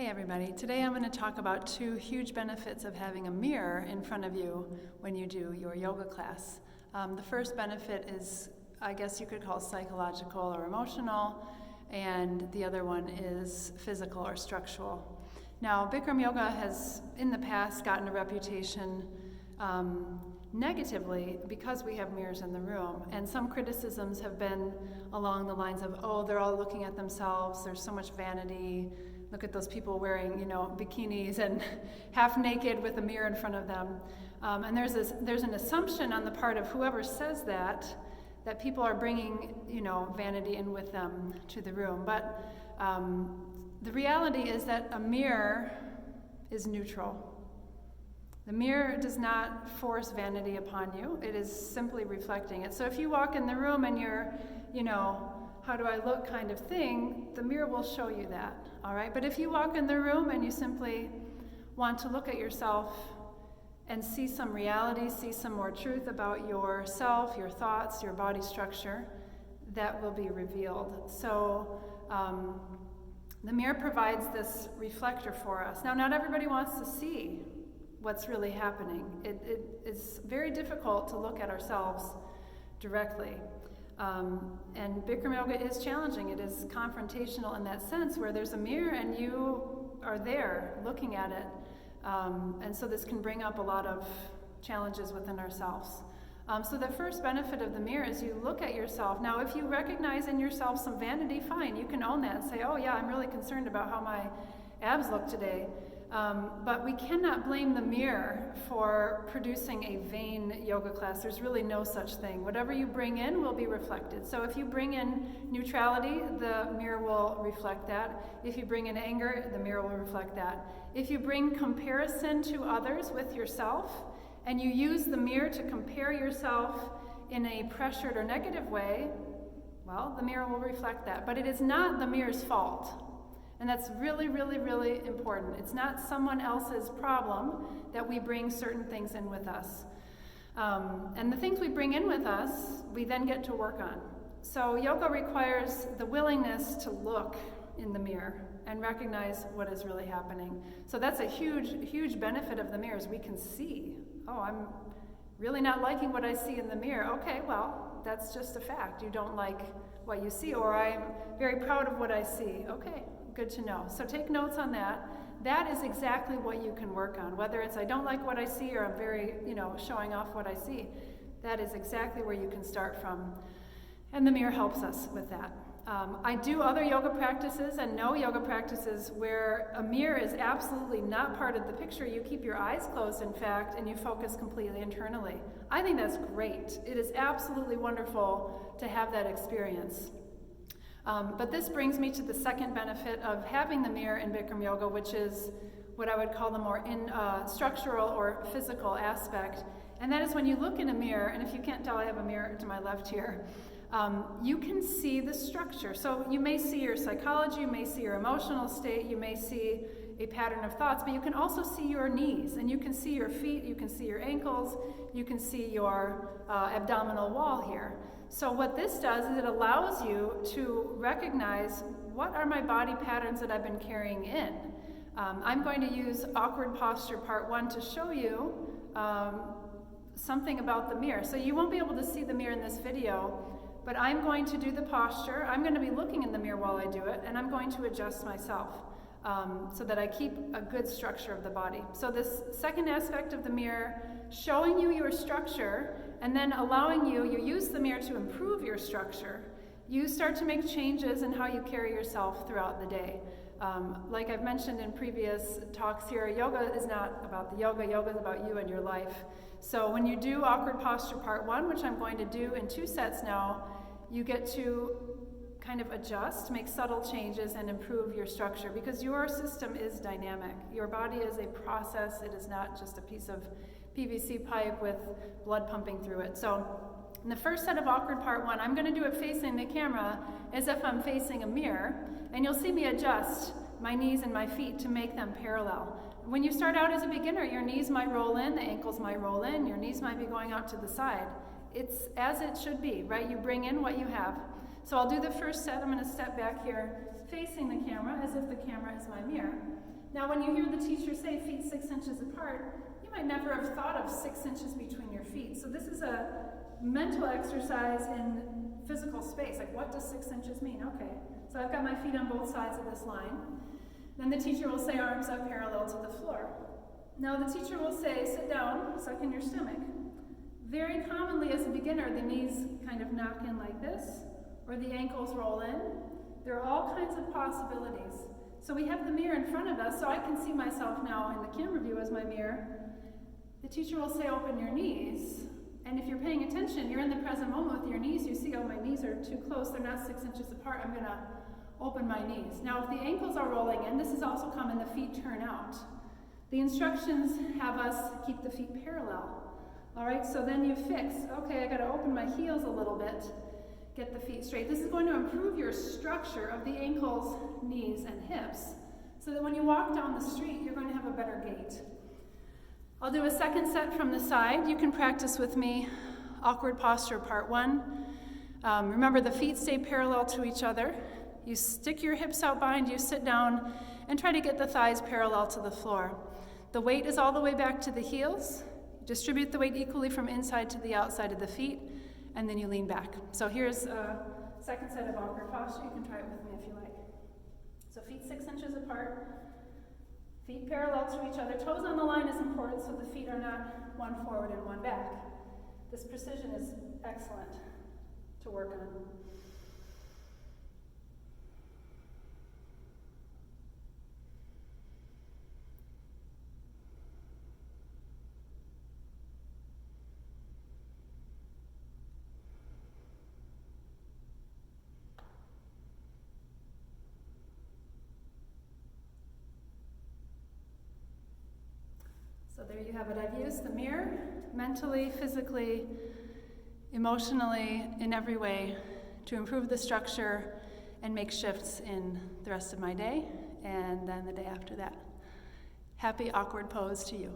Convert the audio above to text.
Hey everybody, today I'm going to talk about two huge benefits of having a mirror in front of you when you do your yoga class. The first benefit is, I guess you could call psychological or emotional, and the other one is physical or structural. Now, Bikram yoga has in the past gotten a reputation negatively because we have mirrors in the room, and some criticisms have been along the lines of, oh, they're all looking at themselves, there's so much vanity. Look at those people wearing, bikinis and half naked with a mirror in front of them. And there's an assumption on the part of whoever says that people are bringing, vanity in with them to the room. But the reality is that a mirror is neutral. The mirror does not force vanity upon you. It is simply reflecting it. So if you walk in the room and you're, how do I look kind of thing, the mirror will show you that, all right? But if you walk in the room and you simply want to look at yourself and see some reality, see some more truth about yourself, your thoughts, your body structure, that will be revealed. So the mirror provides this reflector for us. Now, not everybody wants to see what's really happening. It's very difficult to look at ourselves directly. And Bikram yoga is challenging. It is confrontational in that sense where there's a mirror and you are there looking at it. And so this can bring up a lot of challenges within ourselves. So the first benefit of the mirror is you look at yourself. Now, if you recognize in yourself some vanity, fine, you can own that and say, oh yeah, I'm really concerned about how my abs look today. But we cannot blame the mirror for producing a vain yoga class. There's really no such thing. Whatever you bring in will be reflected. So if you bring in neutrality, the mirror will reflect that. If you bring in anger, the mirror will reflect that. If you bring comparison to others with yourself, and you use the mirror to compare yourself in a pressured or negative way, well, the mirror will reflect that. But it is not the mirror's fault. And that's really, really, really important. It's not someone else's problem that we bring certain things in with us. And the things we bring in with us, we then get to work on. So yoga requires the willingness to look in the mirror and recognize what is really happening. So that's a huge, huge benefit of the mirror is we can see, oh, I'm really not liking what I see in the mirror. Okay, well, that's just a fact. You don't like what you see, or I'm very proud of what I see. Okay. Good to know. So take notes on that. That is exactly what you can work on. Whether it's I don't like what I see or I'm very, showing off what I see. That is exactly where you can start from. And the mirror helps us with that. I do other yoga practices and know yoga practices where a mirror is absolutely not part of the picture. You keep your eyes closed, in fact, and you focus completely internally. I think that's great. It is absolutely wonderful to have that experience. But this brings me to the second benefit of having the mirror in Bikram yoga, which is what I would call the more structural or physical aspect. And that is when you look in a mirror, and if you can't tell, I have a mirror to my left here, you can see the structure. So you may see your psychology, you may see your emotional state, you may see a pattern of thoughts, but you can also see your knees, and you can see your feet, you can see your ankles, you can see your abdominal wall here. So what this does is it allows you to recognize what are my body patterns that I've been carrying in. I'm going to use awkward posture part 1 to show you something about the mirror. So you won't be able to see the mirror in this video, but I'm going to do the posture. I'm going to be looking in the mirror while I do it, and I'm going to adjust myself so that I keep a good structure of the body. So this second aspect of the mirror, showing you your structure, and then allowing you use the mirror to improve your structure. You start to make changes in how you carry yourself throughout the day. Like I've mentioned in previous talks here, yoga is not about the yoga is about you and your life. So when you do awkward posture part 1, which I'm going to do in 2 sets now, you get to kind of adjust, make subtle changes, and improve your structure because your system is dynamic. Your body is a process. It is not just a piece of PVC pipe with blood pumping through it. So in the first set of awkward part 1, I'm going to do it facing the camera as if I'm facing a mirror, and you'll see me adjust my knees and my feet to make them parallel. When you start out as a beginner, your knees might roll in, the ankles might roll in, your knees might be going out to the side. It's as it should be, right? You bring in what you have. So I'll do the first set. I'm going to step back here facing the camera as if the camera is my mirror. Now when you hear the teacher say feet 6 inches apart, you might never have thought of 6 inches between your feet. So this is a mental exercise in physical space. Like, what does 6 inches mean? Okay, so I've got my feet on both sides of this line. Then the teacher will say arms up parallel to the floor. Now the teacher will say sit down, suck in your stomach. Very commonly as a beginner, the knees kind of knock in like this, or the ankles roll in. There are all kinds of possibilities. So we have the mirror in front of us, so I can see myself now in the camera view as my mirror. The teacher will say open your knees, and if you're paying attention, you're in the present moment with your knees, you see, oh, my knees are too close, they're not 6 inches apart, I'm gonna open my knees. Now if the ankles are rolling in, this is also common, the feet turn out. The instructions have us keep the feet parallel. All right, so then you fix, okay, I gotta open my heels a little bit, get the feet straight. This is going to improve your structure of the ankles, knees, and hips, so that when you walk down the street, you're going to have a better gait. I'll do a second set from the side. You can practice with me awkward posture part 1. Remember, the feet stay parallel to each other. You stick your hips out behind you, sit down, and try to get the thighs parallel to the floor. The weight is all the way back to the heels. Distribute the weight equally from inside to the outside of the feet, and then you lean back. So here's a second set of awkward posture. You can try it with me if you like. So feet 6 inches apart, feet parallel to each other. Toes on the line is important so the feet are not one forward and one back. This precision is excellent to work on. So there you have it. I've used the mirror mentally, physically, emotionally, in every way to improve the structure and make shifts in the rest of my day and then the day after that. Happy awkward pose to you.